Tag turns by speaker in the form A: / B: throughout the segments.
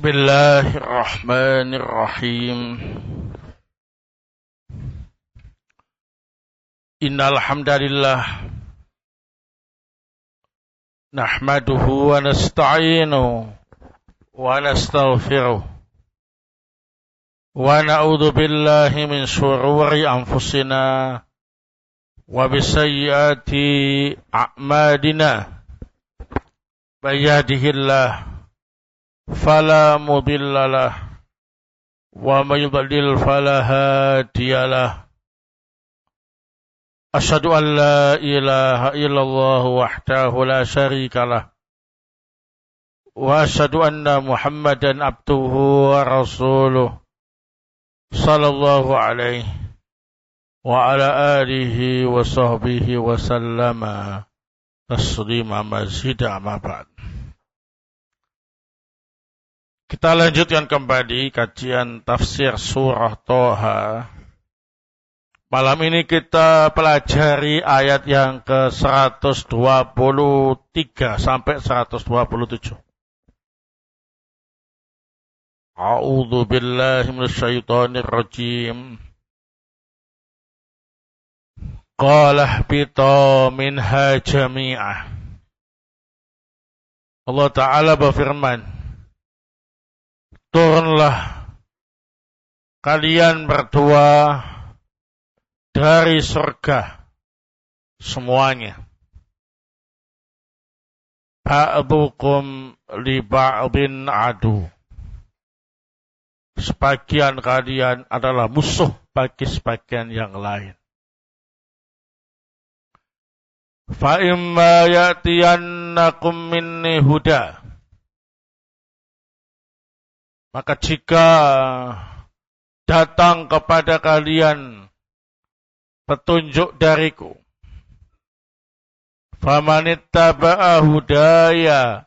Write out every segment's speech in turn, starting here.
A: Bismillahirrahmanirrahim. Innal hamdalillah nahmaduhu wa nasta'inuhu wa nastaghfiruh wa na'udzu billahi min shururi anfusina wa bisayyiati a'malina. May yahdihillahu fala mudilla lahu wa may yudlil fala hadiya lahu. Asyhadu an la ilaha illallah wahdahu la syarika lah wa asyhadu anna Muhammadan abduhu wa rasuluh sallallahu alaihi wa ala alihi wa sahbihi wa sallama taslima mazida amma ba'd. Kita lanjutkan kembali kajian tafsir surah Thaha. Malam ini kita pelajari ayat yang ke-123 sampai 127. A'udzu billahi minasyaitonir rajim. Qala ihbitu minha jami'ah. Allah Ta'ala berfirman, turunlah kalian berdua dari surga semuanya. Ba'dukum li ba'din adu. Sebagian kalian adalah musuh bagi sebagian yang lain. Fa imma ya'tiyannakum minni huda. Maka jika datang kepada kalian petunjuk dariku, famanittaba'a hudaya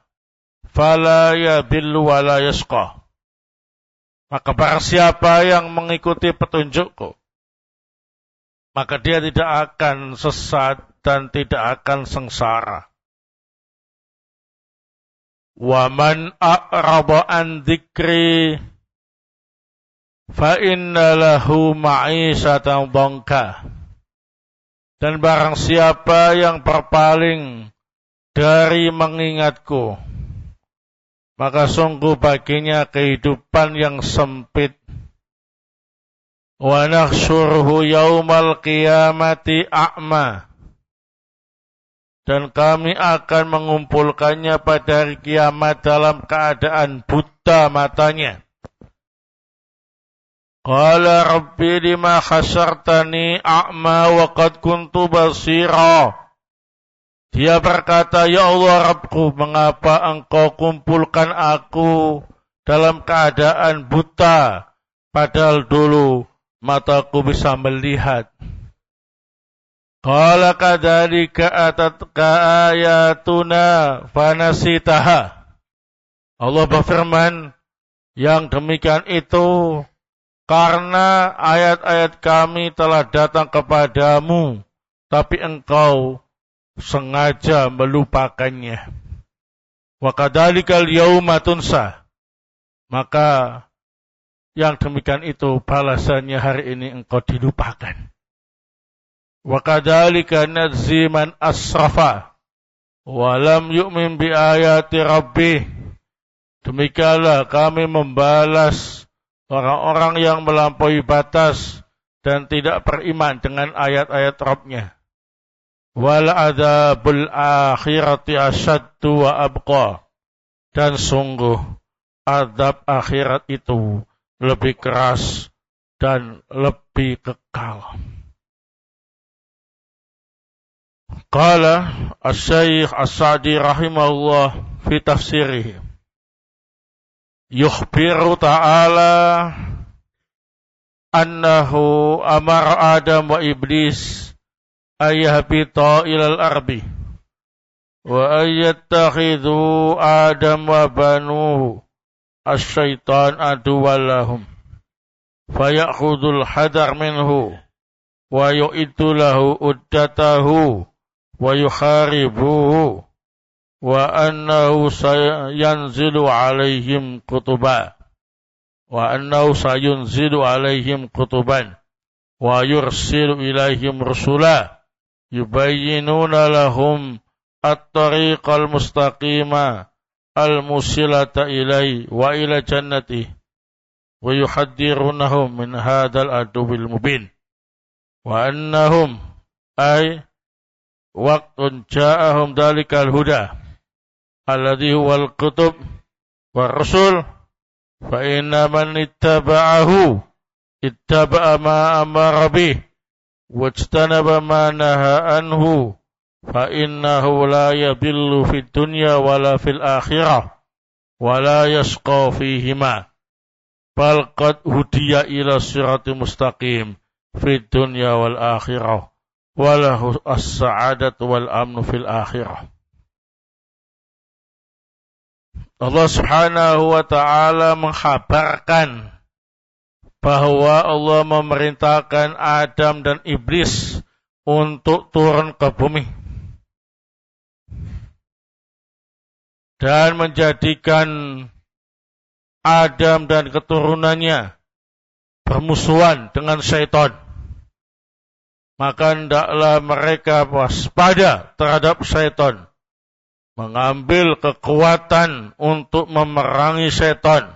A: fala yadhillu wa la yashqa. Maka barang siapa yang mengikuti petunjukku, maka dia tidak akan sesat dan tidak akan sengsara. Wa man a'rada an dzikri fa inna lahu ma'isatan dhanka. Dan barang siapa yang berpaling dari mengingatku, maka sungguh baginya kehidupan yang sempit. Wa nahsyuruhu yaumal qiyamati a'ma. Dan kami akan mengumpulkannya pada hari kiamat dalam keadaan buta matanya. Qala rabbi lima hasyartani a'ma wa qad kuntu basira. Dia berkata, ya Allah Rabbku, mengapa engkau kumpulkan aku dalam keadaan buta, padahal dulu mataku bisa melihat. Qala kadzalika atatka ayatuna fanasitaha. Allah berfirman, yang demikian itu karena ayat-ayat kami telah datang kepadamu, tapi engkau sengaja melupakannya. Wa kadzalikal yauma tunsa. Maka yang demikian itu balasannya hari ini engkau dilupakan. Wa kadzalika najzi man asrafa wa lam yu'min bi ayati rabbih. Demikianlah kami membalas orang-orang yang melampaui batas dan tidak beriman dengan ayat-ayat Rabb-Nya. Wal adzabul akhirati asyaddu wa abqa. Dan sungguh azab akhirat itu lebih keras dan lebih kekal. Qala Asy-Syaikh As-Sa'di rahimahullah fi tafsirih. Yukhbiru ta'ala annahu amara Adam wa Iblis ayyahbita ilal ardi wa ayyattakhidhu Adam wa banuhu asy-syaitan aduwwan lahum fayakhudul hadar minhu wa yu'iddu lahu uddatahu wa yukharibuhu wa annahu sayanzilu alaihim kutuban wa yursilu ilaihim rusula yubayyinuna lahum at-tariqal mustaqima al-musilata ilaihi wa ila jannatihi wa yuhaddirunahum min hadzal aduwwil mubin wa annahum ay waqtun ja'ahum dalikal huda alladhi huwal kutub war rusul fa inna man ittaba'ahu ittaba'a ma amara bih wajtanaba ma naha anhu fa innahu la yadillu fid dunya wala fil akhirah wala yashqa fihima bal qad hudiya ila siratal mustaqim fid dunya wal akhirah walahu as-sa'adatu wal amnu fil akhirah. Allah Subhanahu wa ta'ala mengkhabarkan bahwa Allah memerintahkan Adam dan Iblis untuk turun ke bumi dan menjadikan Adam dan keturunannya bermusuhan dengan syaitan. Maka hendaklah mereka waspada terhadap syaitan, mengambil kekuatan untuk memerangi syaitan,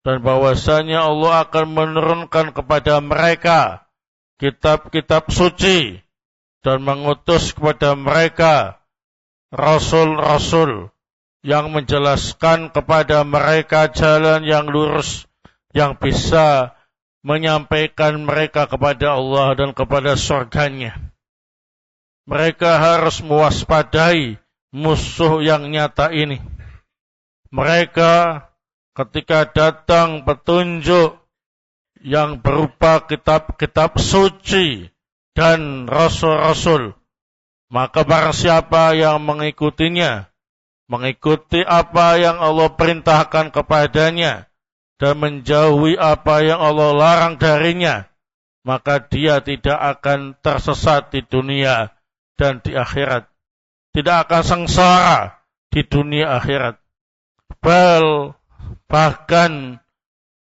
A: dan bahwasanya Allah akan menurunkan kepada mereka kitab-kitab suci dan mengutus kepada mereka rasul-rasul yang menjelaskan kepada mereka jalan yang lurus yang bisa menyampaikan mereka kepada Allah dan kepada surganya. Mereka harus mewaspadai musuh yang nyata ini. Mereka ketika datang petunjuk yang berupa kitab-kitab suci dan rasul-rasul, maka barang siapa yang mengikutinya, mengikuti apa yang Allah perintahkan kepadanya, dan menjauhi apa yang Allah larang darinya, maka dia tidak akan tersesat di dunia dan di akhirat. Tidak akan sengsara di dunia akhirat. Bahkan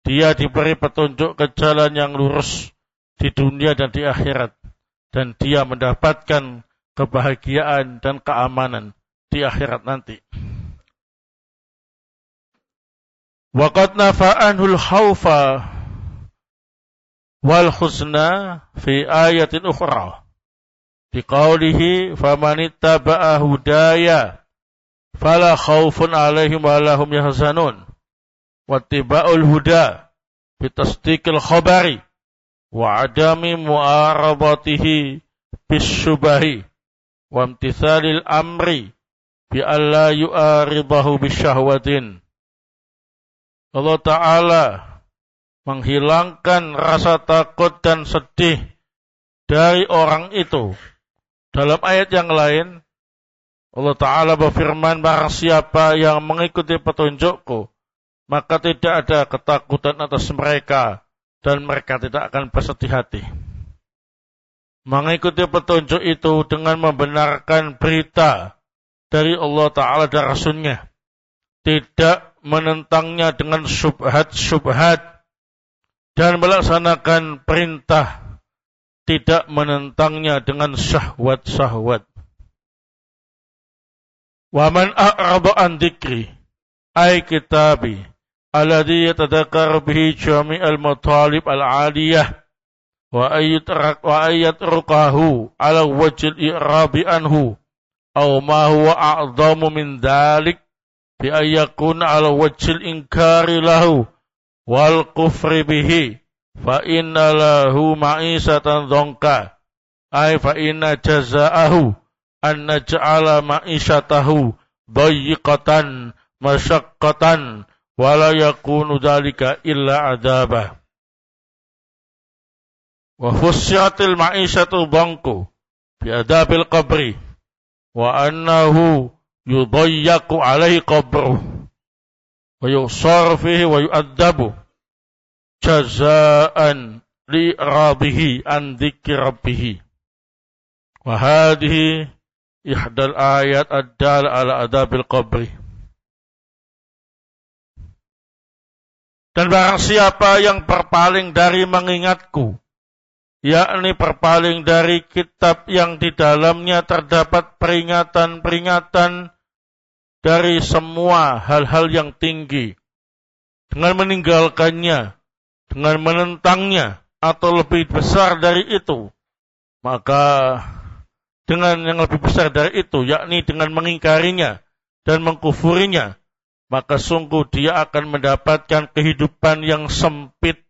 A: dia diberi petunjuk ke jalan yang lurus di dunia dan di akhirat. Dan dia mendapatkan kebahagiaan dan keamanan di akhirat nanti. Waqad nafa'anul khawfa wal khusna fi ayatin ukhra. Biqaulihi famanittaba'a hudaya fala khawfun 'alaihim wa lahum yahzanun. Wattiba'ul huda bitasdiqil khabari wa 'adami mu'aradatihi bisyubahi wa imtithalil amri bi alla yu'aridahu bisyahwatin. Allah Ta'ala menghilangkan rasa takut dan sedih dari orang itu. Dalam ayat yang lain, Allah Ta'ala berfirman, barang siapa yang mengikuti petunjukku, maka tidak ada ketakutan atas mereka, dan mereka tidak akan bersedih hati. Mengikuti petunjuk itu dengan membenarkan berita dari Allah Ta'ala dan Rasul-Nya. Tidak menentangnya dengan syubhat-syubhat dan melaksanakan perintah, tidak menentangnya dengan syahwat-syahwat. Wa man a'rada an dzikri ay kitabi alladhi yatadhakkar bihi jami'al matalib al-'aliyah wa ayatrukahu ala wajhil i'rabi anhu aw ma huwa a'dhamu min dzalik bi ayyakun ala wajhil inkari lahu wal kufri bihi fa inna lahu ma'isatan dhanka ay fa inna jazaahu an naj'ala ma'isatahu dayyiqatan masyaqqatan wa la yakunu dhalika illa adzaba wa fussiatil ma'isatu dhanku bi adabil qabri wa annahu yudayyaku alaihi qabruh wa yusar fihi wa yu'adzabu jazaan li radihi an dzikri rabbih wa hadhihi ihdal ayat ad-dal ala adabil qabri. Dan barang siapa yang berpaling dari mengingatku, yakni berpaling dari kitab yang di dalamnya terdapat peringatan-peringatan dari semua hal-hal yang tinggi, dengan meninggalkannya, dengan menentangnya, atau lebih besar dari itu, maka dengan yang lebih besar dari itu, yakni dengan mengingkarinya dan mengkufurinya, maka sungguh dia akan mendapatkan kehidupan yang sempit.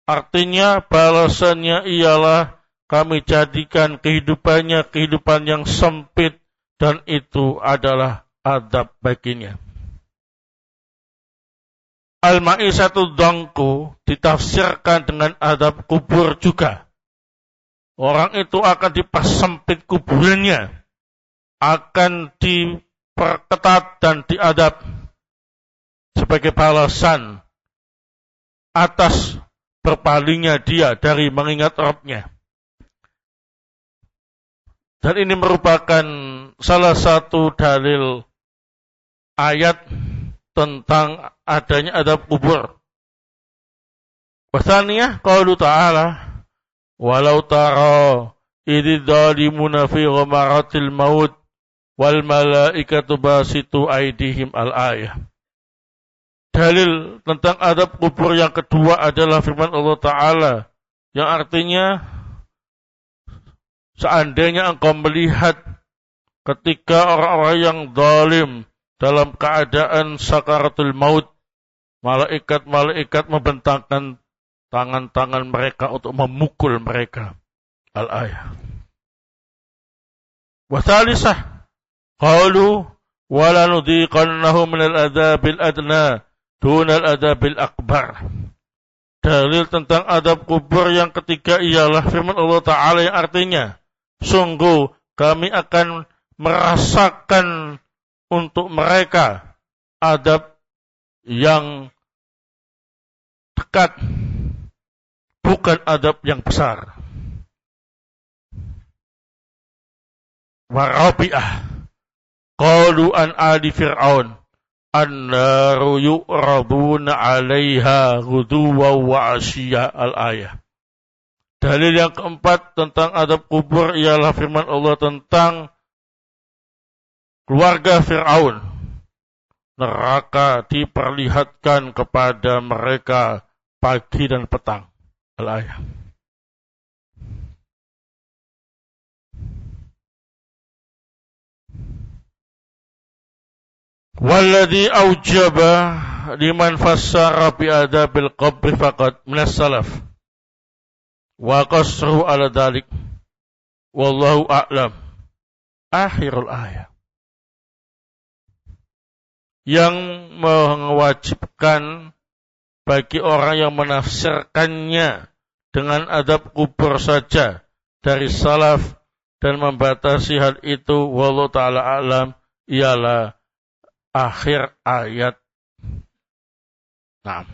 A: Artinya balasannya ialah kami jadikan kehidupannya kehidupan yang sempit, dan itu adalah adab baginya. Al-Ma'isatu dongku ditafsirkan dengan adab kubur juga. Orang itu akan dipersempit kuburannya, akan diperketat dan diadab sebagai balasan atas berpalingnya dia dari mengingat Rabb-nya. Dan ini merupakan salah satu dalil ayat tentang adanya adab kubur. Wasaniyah qaulu ta'ala, walau tara idh dhalimuna fi ghamaratil maut wal malaikatu basitu aydihim al-ayah. Dalil tentang adab kubur yang kedua adalah firman Allah Ta'ala, yang artinya seandainya engkau melihat ketika orang-orang yang zalim dalam keadaan sakaratul maut, malaikat-malaikat membentangkan tangan-tangan mereka untuk memukul mereka. Al-ayah. Wasalisah qalu wala nudhiqannahum minal adzabil adna dunal adabil akbar. Dalil tentang adab kubur yang ketiga ialah firman Allah Ta'ala yang artinya, sungguh kami akan merasakan untuk mereka adab yang dekat, bukan adab yang besar. Warabi'ah qalu an ali fir'aun an-naru yu'raduna 'alaiha ghuduwan wa 'ashiyya. Al-ayah. Dalil yang keempat tentang adab kubur ialah firman Allah tentang keluarga Fir'aun. Neraka diperlihatkan kepada mereka pagi dan petang. Al-ayah. Walladhi aujaba liman fassara bi adabil qabri faqad minas salaf wa qasru ala dalik wallahu a'lam. Akhirul ayat. Yang mewajibkan bagi orang yang menafsirkannya dengan adab kubur saja dari salaf dan membatasi hal itu wallahu ta'ala a'lam ialah akhir ayat. Nah.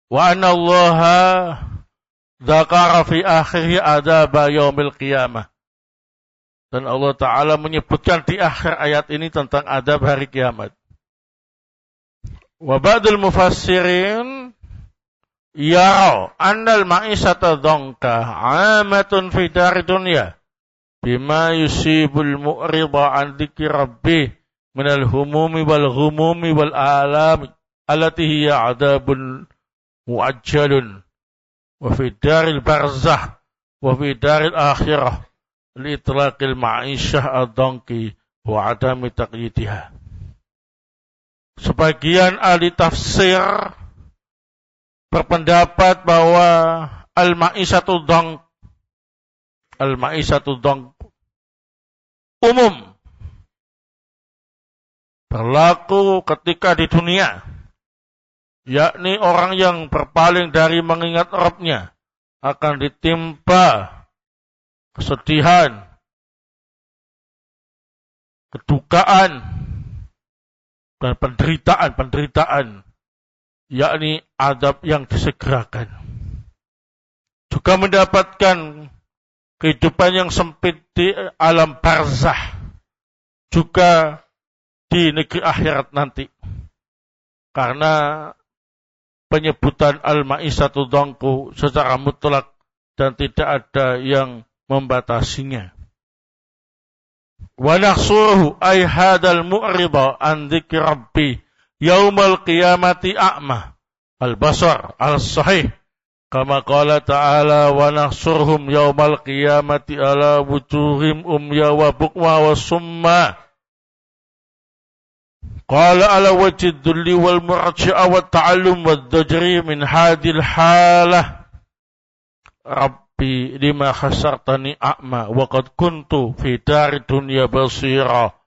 A: Wa anna Allaha dzakara fi akhirih adzaba yaumil qiyamah. Dan Allah Ta'ala menyebutkan di akhir ayat ini tentang adab hari kiamat. Wa ba'dul mufassirin yarau annal ma'isata dhanka 'amatun fi dari dunya bima yusibul mu'rida an dzikri rabbih minal humumi wal ghumumi wal alam allati hiya 'adabun mu'ajjalun wa fi daril barzah wa fi daril akhirah liitlaqil ma'isyah ad-dhanki wa 'adami taqyidiha. Sebagian ahli tafsir berpendapat bahwa al-ma'isatu dhank umum berlaku ketika di dunia, yakni orang yang berpaling dari mengingat Rabb-nya akan ditimpa kesedihan, kedukaan, dan penderitaan, yakni adab yang disegerakan. juga mendapatkan kehidupan yang sempit di alam barzah, juga di negeri akhirat nanti. Karena penyebutan al-ma'isatu dhanku secara mutlak dan tidak ada yang membatasinya. Wa nahsuruhu ay hadal mu'rida an dzikri rabbi yaumal qiyamati a'ma al-basar al-sahih kama qala ta'ala wa nahsurhum yaumal qiyamati ala wujuhim umya wa bukma wa summa qala ala wajhi dhulli wal murji'a wa ta'allum wa dhajri min hadil halah Rabbi lima khasartani a'ma wa qad kuntu fi dari dunya basira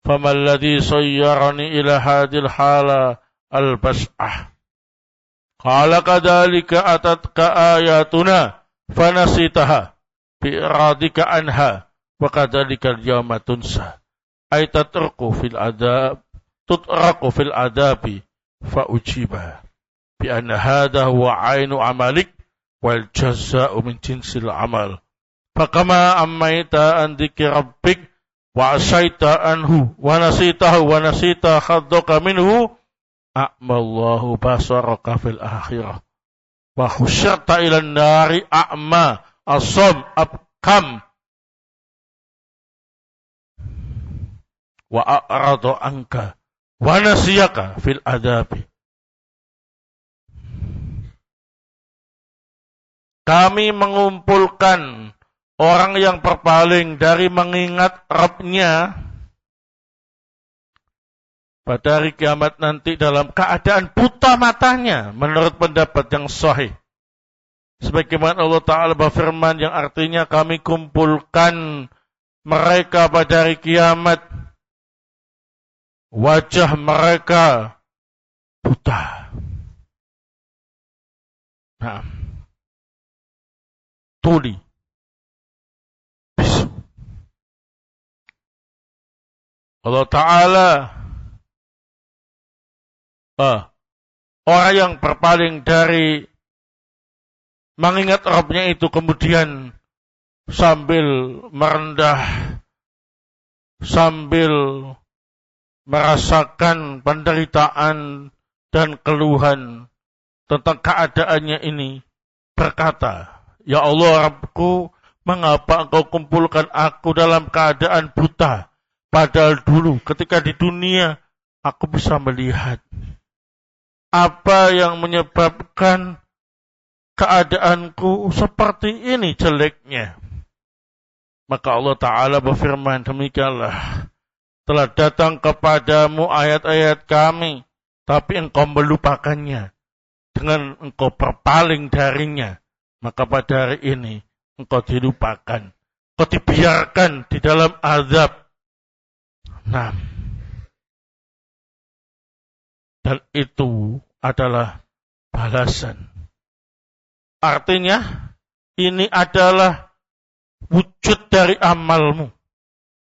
A: fama alladhi sayyarani ila hadil hala al-bas'ah qala kadhalika atatka ayatuna fanasitaha bi iradika anha wa kadhalika al-yawma tunsa ay tutraku fil adabi fa ujiba bi anna hadha huwa ainu amalik wal jazaa'u min jinsil amal faqama ammaita an dzikri rabbik wa asaita anhu wa nasita khaddaka minhu a'mallahu basaraka fil akhirah wa khusyata ila nari a'ma asam abkam wa a'radu anka wa nasiyaka fil adabi. Kami mengumpulkan orang yang berpaling dari mengingat Rabb-Nya pada hari kiamat nanti dalam keadaan buta matanya menurut pendapat yang sahih. Sebagaimana Allah Ta'ala berfirman yang artinya kami kumpulkan mereka pada hari kiamat wajah mereka buta. Nah, tuli, bisu. Allah Ta'ala orang yang berpaling dari mengingat Rabb-Nya itu kemudian sambil merendah, sambil merasakan penderitaan dan keluhan tentang keadaannya ini berkata, ya Allah Rabbku, mengapa engkau kumpulkan aku dalam keadaan buta? Padahal dulu ketika di dunia aku bisa melihat. Apa yang menyebabkan keadaanku seperti ini jeleknya? Maka Allah Ta'ala berfirman, demikianlah telah datang kepadamu ayat-ayat kami, tapi engkau melupakannya dengan engkau berpaling darinya. Maka pada hari ini engkau dilupakan, engkau dibiarkan di dalam azab. Nah, dan itu adalah balasan. Artinya ini adalah wujud dari amalmu.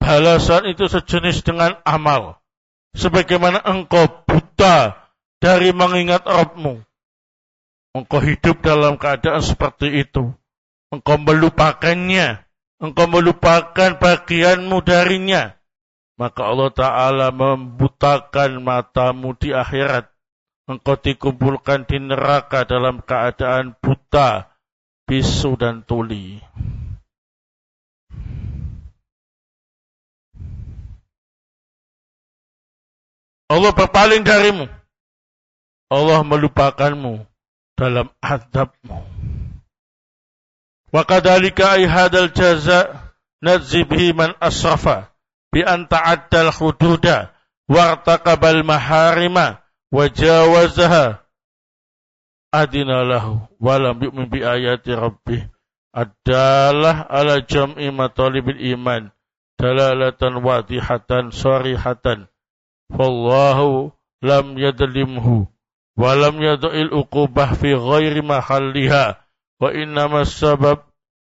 A: Balasan itu sejenis dengan amal. Sebagaimana engkau buta dari mengingat Rabb-Mu, engkau hidup dalam keadaan seperti itu. Engkau melupakannya. Engkau melupakan bagianmu darinya. Maka Allah Ta'ala membutakan matamu di akhirat. Engkau dikumpulkan di neraka dalam keadaan buta, bisu dan tuli. Allah berpaling darimu. Allah melupakanmu dalam azabmu. Wa kadzalika ay hadzal jazaa najzi bihi man asrafa bi an ta'addal hududa wa irtaqabal maharima wa jawazaha adina lahu wa lam yu'min bi ayati rabbih adalah ala jam'i matalibil iman dalalatan wadihatan sarihatan fallahu lam yadlimhu wa lam yad'il uqubah fi ghairi mahalliha wa innama sabab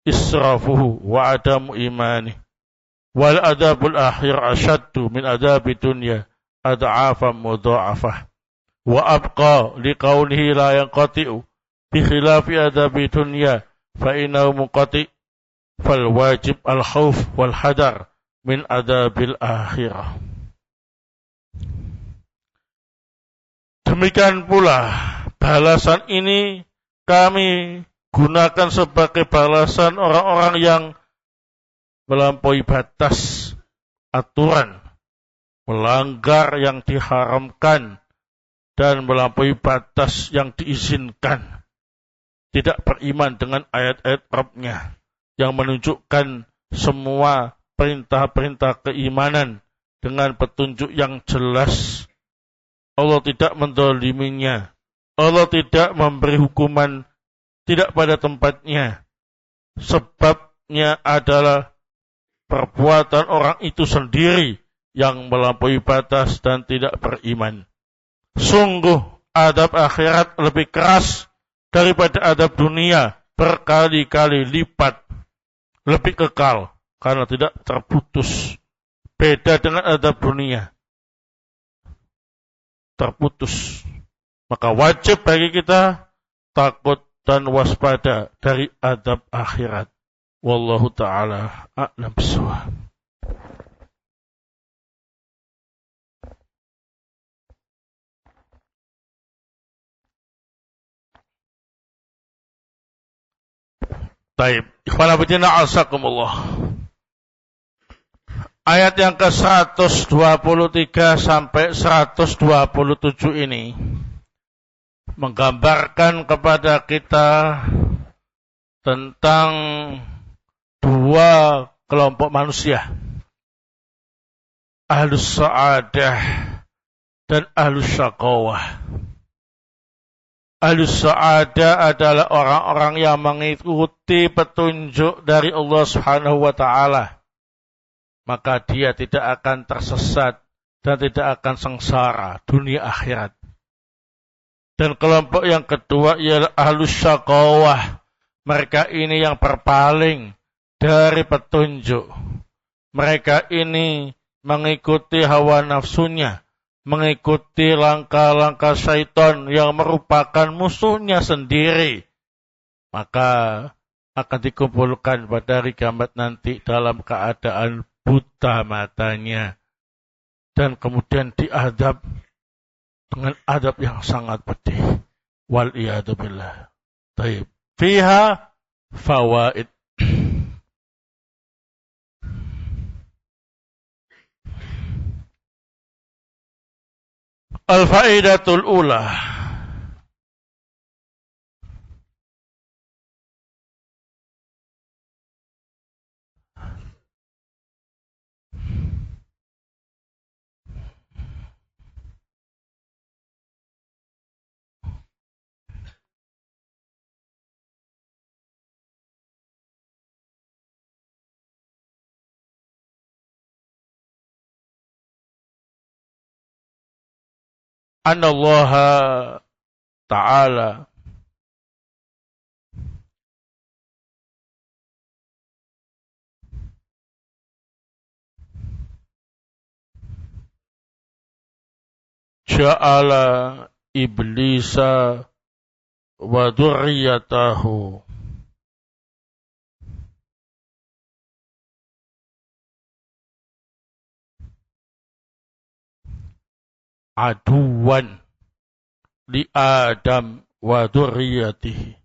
A: israfuhu wa adamu imani wal adabul akhir ashaddu min adabi dunya ad'afan mudha'afah wa abqa liqawlihi la yanqati'u bi khilafi adabi dunya fa innahu muqati fal wajib al khauf wal hadar min adabil akhirah. Demikian pula balasan ini kami gunakan sebagai balasan orang-orang yang melampaui batas aturan, melanggar yang diharamkan, dan melampaui batas yang diizinkan. Tidak beriman dengan ayat-ayat Rabb-Nya yang menunjukkan semua perintah-perintah keimanan dengan petunjuk yang jelas. Allah tidak mendoliminya. Allah tidak memberi hukuman tidak pada tempatnya. Sebabnya adalah perbuatan orang itu sendiri yang melampaui batas dan tidak beriman. Sungguh adab akhirat lebih keras daripada adab dunia berkali-kali lipat, lebih kekal karena tidak terputus. Beda dengan adab dunia, terputus. Maka wajib bagi kita takut dan waspada dari adab akhirat. Wallahu ta'ala a'lam bishawab. Baik, ikhwan fillah azakumullah. Ayat yang ke-123 sampai 127 ini menggambarkan kepada kita tentang dua kelompok manusia, ahlus sa'adah dan ahlus syaqawah. Ahlus sa'adah adalah orang-orang yang mengikuti petunjuk dari Allah Subhanahu wa taala. Maka dia tidak akan tersesat dan tidak akan sengsara dunia akhirat. Dan kelompok yang kedua ialah ahlus syaqawah. Mereka ini yang berpaling dari petunjuk. Mereka ini mengikuti hawa nafsunya, mengikuti langkah-langkah syaitan yang merupakan musuhnya sendiri. Maka akan dikumpulkan pada hari kiamat nanti dalam keadaan buta matanya. Dan kemudian diadab dengan adab yang sangat pedih. Wal'iyadu billah. Taib. Fiha fawaid. Al-faidatul ula. Anna Allah Ta'ala ja'ala iblisa wa dzurriyyatahu aduwan li Adam wa dzurriyyatihi.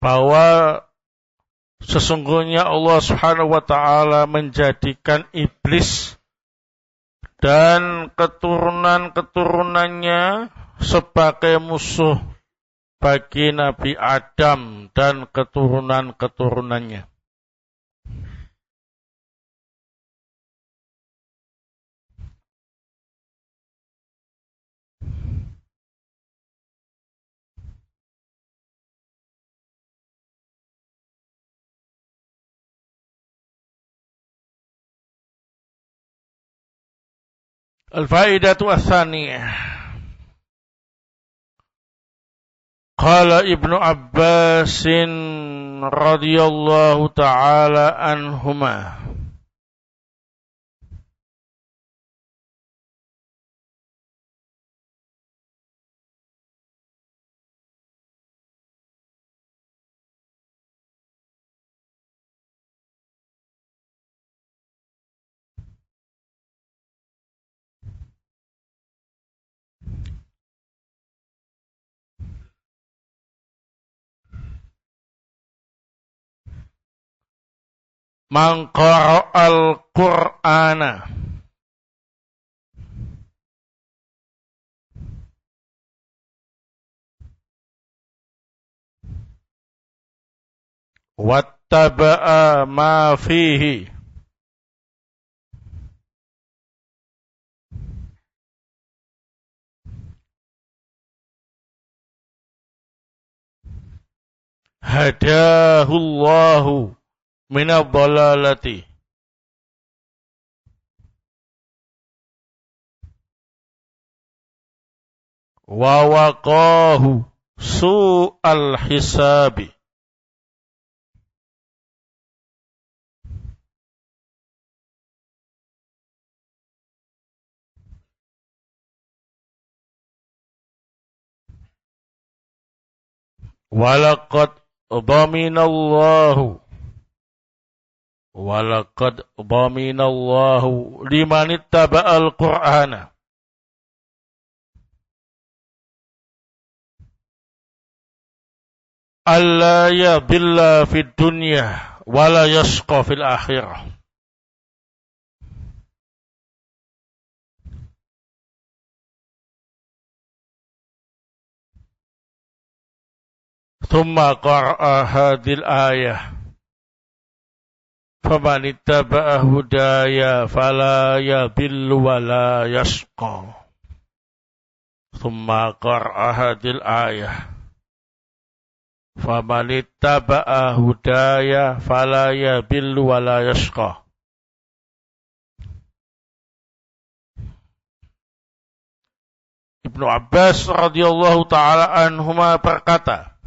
A: Bahwa sesungguhnya Allah Subhanahu wa taala menjadikan iblis dan keturunan-keturunannya sebagai musuh bagi Nabi Adam dan keturunan-keturunannya. Al-faidatu ats-tsaniyah. Qala Ibnu Abbas radhiyallahu ta'ala anhuma. Man qara'al Qur'ana wattaba'a ma fihi hadahullahu minadh-dhalalati wa waqahu su'al hisabi. Walaqad dhaminallahu liman ittaba'al Qur'ana alla yadilla fid dunya wala yashqa fil akhirah. Thumma qara'a hadhil ayah faman ittaba'a hudaya fala yadhillu wala yashqa. Thumma qara'a hadhil ayah faman ittaba'a hudaya fala yadhillu wala yashqa. Ibnu Abbas radhiyallahu ta'ala anhuma berkata,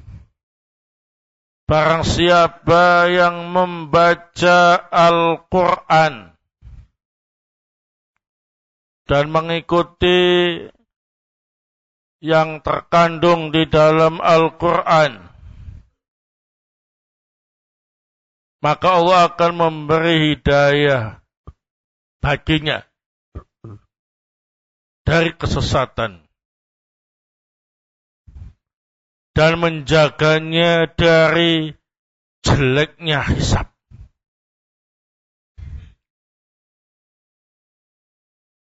A: barang siapa yang membaca Al-Quran dan mengikuti yang terkandung di dalam Al-Quran, maka Allah akan memberi hidayah baginya dari kesesatan dan menjaganya dari jeleknya hisab.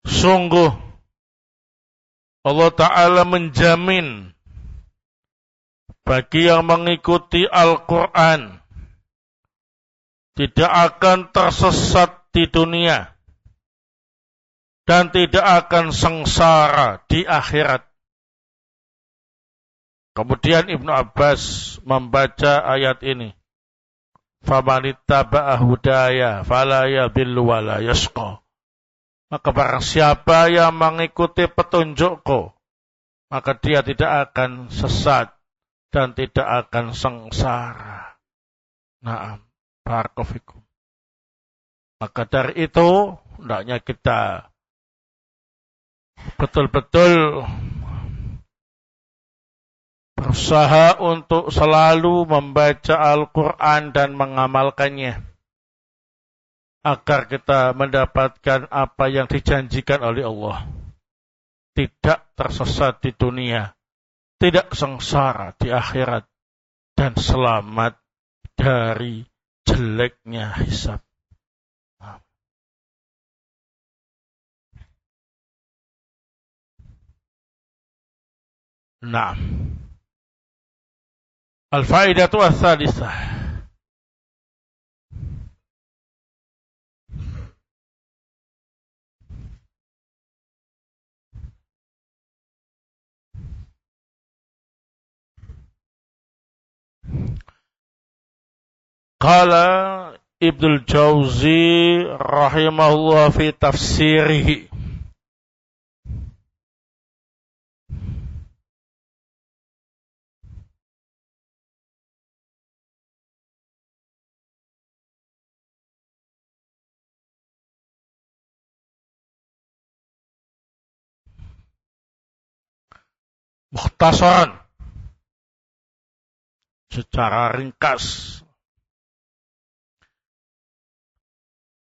A: Sungguh Allah Ta'ala menjamin bagi yang mengikuti Al-Quran tidak akan tersesat di dunia dan tidak akan sengsara di akhirat. Kemudian Ibnu Abbas membaca ayat ini. Faman ittaba'a hudaya fala yadhillu wala yashqa. Maka barang siapa yang mengikuti petunjukku, maka dia tidak akan sesat dan tidak akan sengsara. Naam, barakallahu fikum. Maka dari itu, hendaknya kita betul-betul berusaha untuk selalu membaca Al-Quran dan mengamalkannya, agar kita mendapatkan apa yang dijanjikan oleh Allah. Tidak tersesat di dunia, tidak sengsara di akhirat, dan selamat dari jeleknya hisab. Nah, al-faidatu ats-tsalisah. Qala Ibnul Jauzi rahimahullah fi tafsirihi. mukhtasaran, secara ringkas.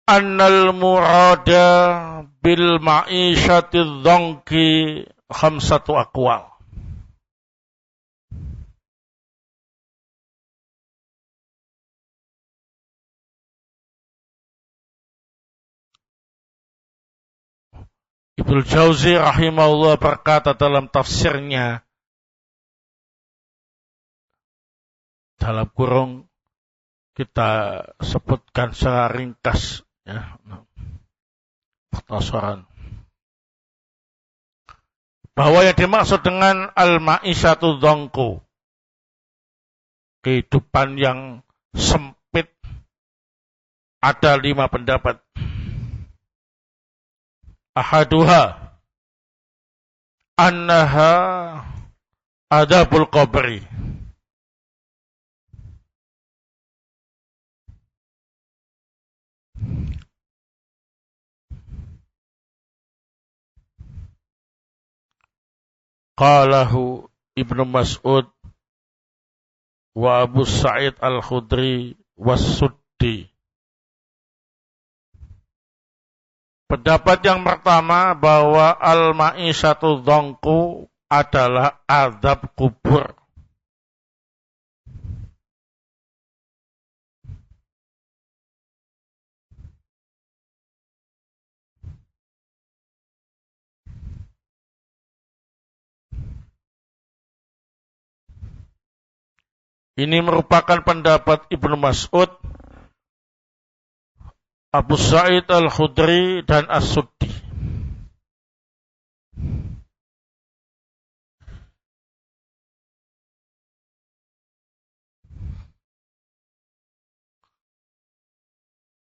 A: Annal murada bil ma'isyati dzanki khamsatu aqwal. Ibnu Jauzi rahimahullah berkata dalam tafsirnya, dalam kurung kita sebutkan secara ringkas, ya, mukhtasaran, bahwa yang dimaksud dengan al-ma'isyatu dzanku, kehidupan yang sempit, ada 5 pendapat. Ahaduha annaha adabul qabri. Qalahu Ibnu Mas'ud wa Abu Sa'id Al-Khudri was-Suddi. Pendapat yang pertama bahwa al-ma'isyatu dzanku adalah azab kubur. Ini merupakan pendapat Ibnu Mas'ud, Abu Sa'id Al-Khudri, dan As-Suddi.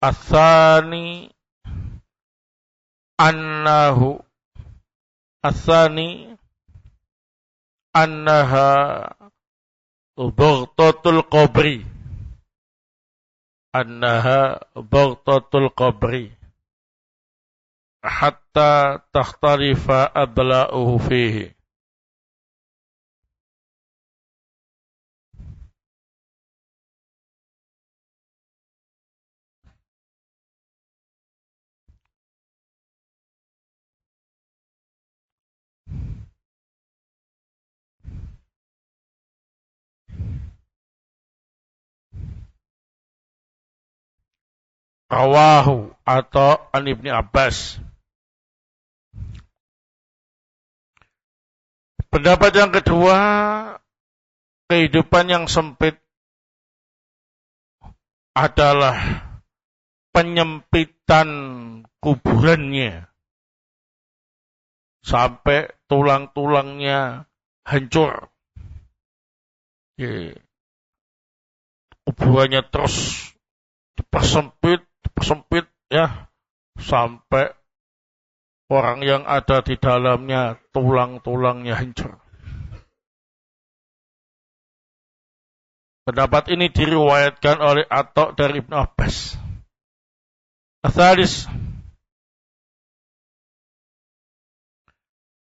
A: Atsani annaha baghtatul qabri. Annaha baghtatul qabri hatta takhtalifa abla'uhu fihi. Rawahu atau an Ibni Abbas. Pendapat yang kedua, kehidupan yang sempit adalah penyempitan kuburannya sampai tulang-tulangnya hancur. Kuburannya terus dipersempit ya, sampai orang yang ada di dalamnya tulang-tulangnya hancur. Pendapat ini diriwayatkan oleh Atta dari Ibnu Abbas. Atsalis,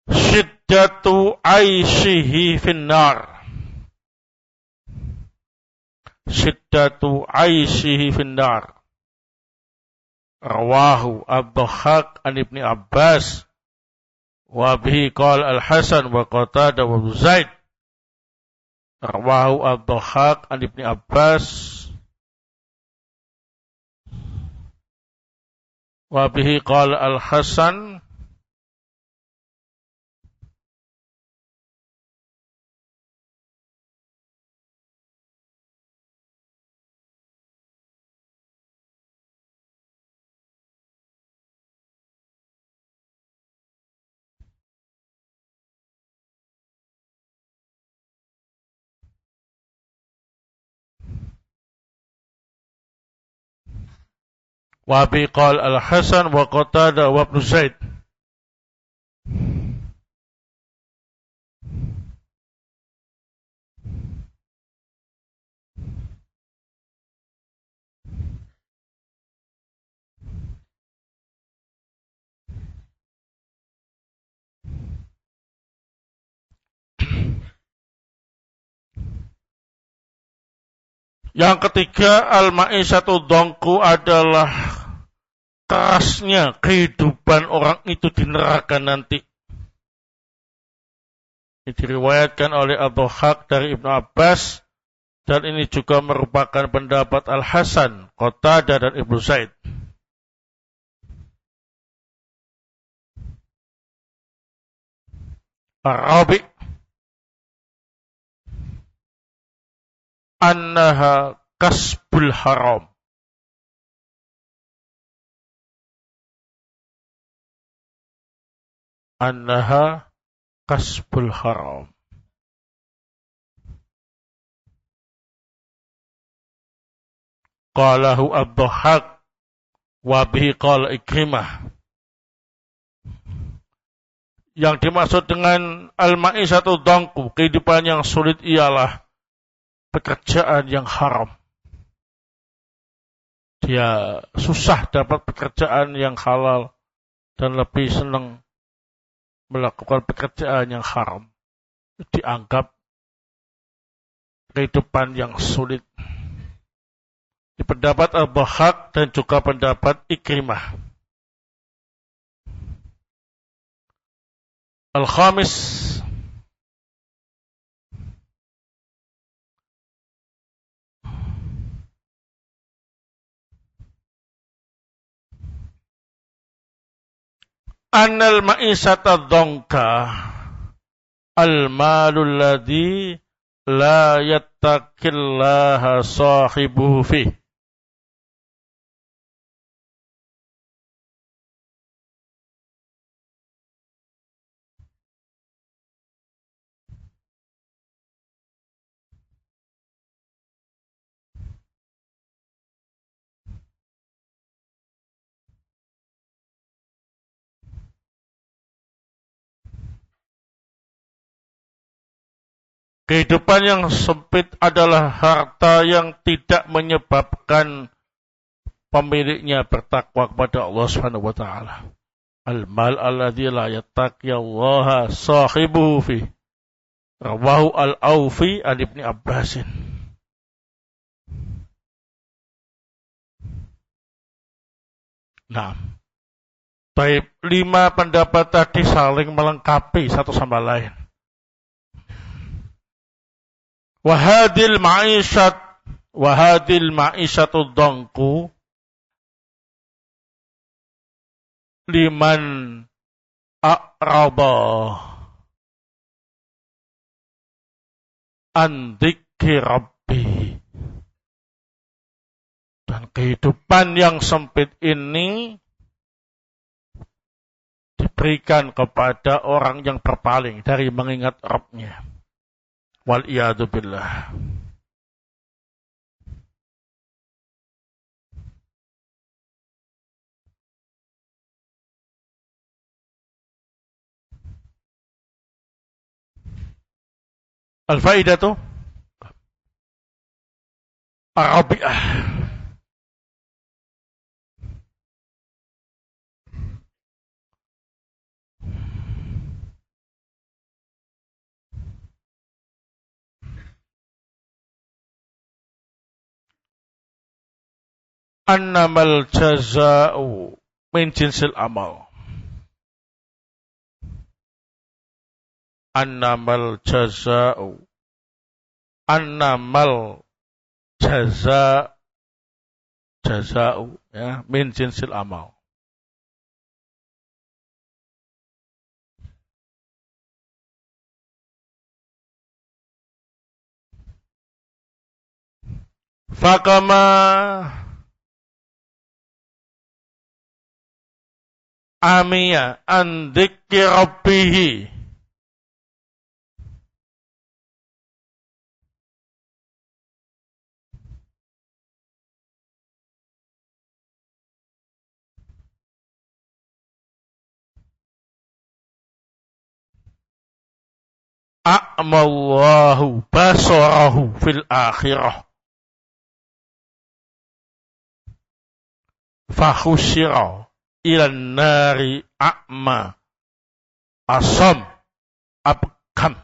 A: syiddatu aishihi finnar. Syiddatu aishihi finnar. Rawahu Ad-Dhahhak an Ibni Abbas wa bihi qala Al-Hasan wa Qatadah wa Abu Zaid. Rawahu Ad-Dhahhak an Ibni Abbas wa bihi qala Al-Hasan wa bi qala Al-Hasan wa Qatadah wa Ibnu Zaid. Yang ketiga, al-ma'isatu dongku adalah kerasnya kehidupan orang itu di neraka nanti. Ini diriwayatkan oleh Ad-Dhahhak dari Ibnu Abbas, dan ini juga merupakan pendapat Al-Hasan, Qatadah, dan Ibnu Zaid. Ar-Rabi' annaha kasbul haram. Annaha kasbul haram. Qalahu Ad-Dhahhak wa bihi qala Ikrimah. Yang dimaksud dengan al-ma'isatu dangku, kehidupan yang sulit ialah pekerjaan yang haram. Dia susah dapat pekerjaan yang halal dan lebih senang melakukan pekerjaan yang haram. Dianggap kehidupan yang sulit. Di pendapat Ad-Dhahhak dan juga pendapat Ikrimah. Al-Khamis, annal ma'isata dhonka al-malul ladhi la yattaqillaha sahibuhu fih. Kehidupan yang sempit adalah harta yang tidak menyebabkan pemiliknya bertakwa kepada Allah Subhanahu wa taala. Al-mal alladzi la yattaqiyallaha sahibuhu fi. Rawahu Al-Aufi an Ibnu Abbasin. Nah, baik, 5 pendapat tadi saling melengkapi satu sama lain. Wahadil ma'isatu dangku liman a'raba an dzikri rabbi. Dan kehidupan yang sempit ini diberikan kepada orang yang berpaling dari mengingat Rabb-Nya. Wal'iyadu billah. Al-faidatu Arabiah. Annamal jaza'u min jinsil amal. Annamal jaza'u. Annamal jaza'u ya, min jinsil amal. Fakama amiya an dzikri rabbih a'mallahu basarahu fil akhirah fahusyira ilan nari a'ma asam abkam.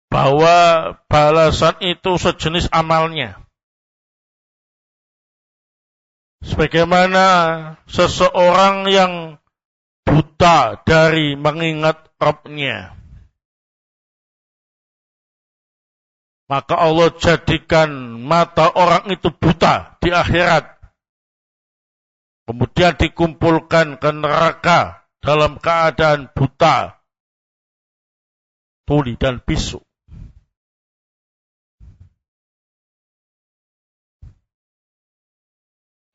A: bahwa balasan itu sejenis amalnya. Sebagaimana seseorang yang buta dari mengingat Rabb-Nya, maka Allah jadikan mata orang itu buta di akhirat. Kemudian dikumpulkan ke neraka dalam keadaan buta, tuli dan bisu.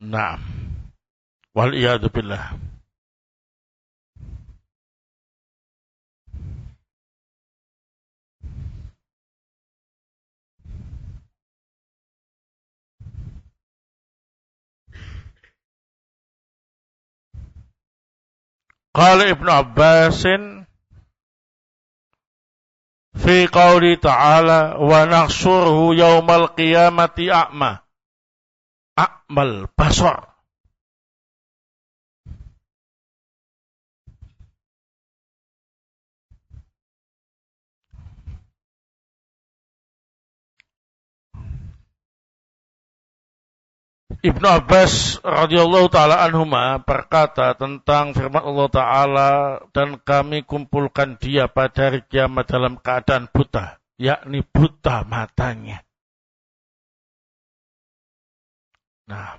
A: Nah, wal'iyadu billah. Qala Ibnu Abbasin fi qauli ta'ala wa nahsyuruhu yaumal qiyamati a'ma a'mal basar. Ibnu Abbas radhiyallahu ta'ala anhuma berkata tentang firman Allah Ta'ala, dan kami kumpulkan dia pada hari kiamat dalam keadaan buta, yakni buta matanya. Nah,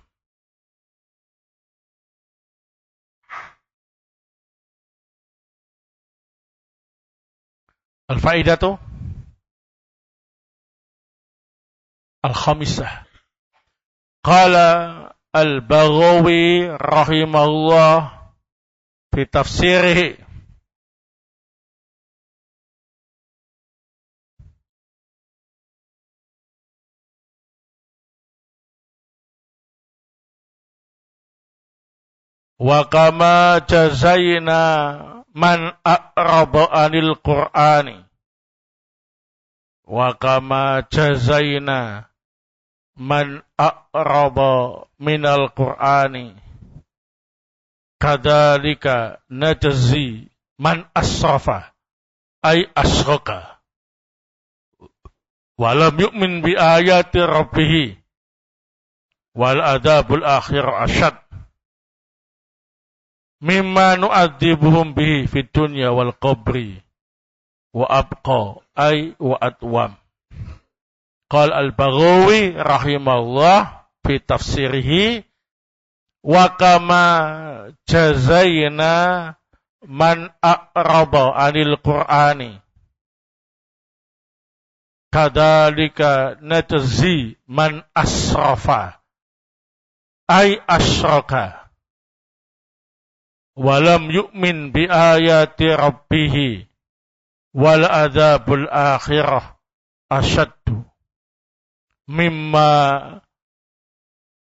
A: al-faidatu al-khamisah. Qala al-Baghawi rahimahullah fi tafsirih, wa kama jazayna man a'raba 'anil Qur'ani, wa kama jazayna man a'raba minal Qur'ani, kadzalika najzi man asrafa ay asyraka wa lam yu'min bi ayati rabbih wal adabul akhir asyad mimma nu'adzibuhum bihi fid dunya wal qabri wa abqa ay wa atwam. Qal al-Baghawi rahimahullah fi tafsirihi, wa kama jazayna man a'raba 'anil Qur'ani, kadzalika najzi man asrafa ay asyraka wa lam yu'min bi ayati rabbih wal adzabul akhirah asyaddu mimma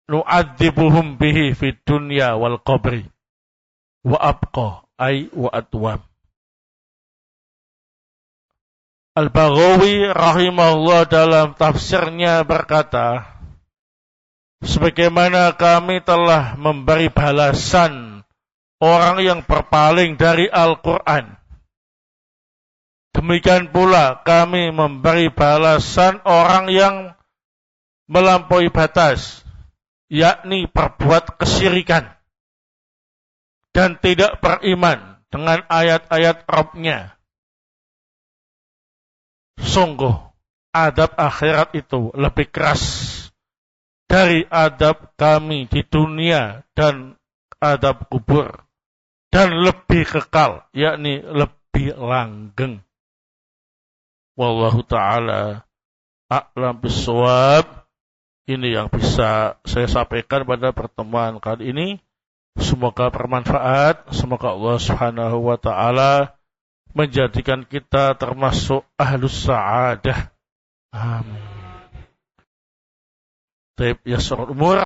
A: nu'adzibuhum bihi fid dunya wal qabri wa abqa ay wa atwam. Al-Baghawi rahimahullah dalam tafsirnya berkata, sebagaimana kami telah memberi balasan orang yang berpaling dari Al-Quran, demikian pula kami memberi balasan orang yang melampaui batas, yakni berbuat kesyirikan dan tidak beriman dengan ayat-ayat Rabb-Nya. Sungguh adab akhirat itu lebih keras dari adab kami di dunia dan adab kubur, dan lebih kekal, yakni lebih langgeng. Wallahu ta'ala a'lam bissawab. Ini yang bisa saya sampaikan pada pertemuan kali ini. Semoga bermanfaat. Semoga Allah Subhanahu wa ta'ala menjadikan kita termasuk ahlus sa'adah. Amin. Taib yasrul umur.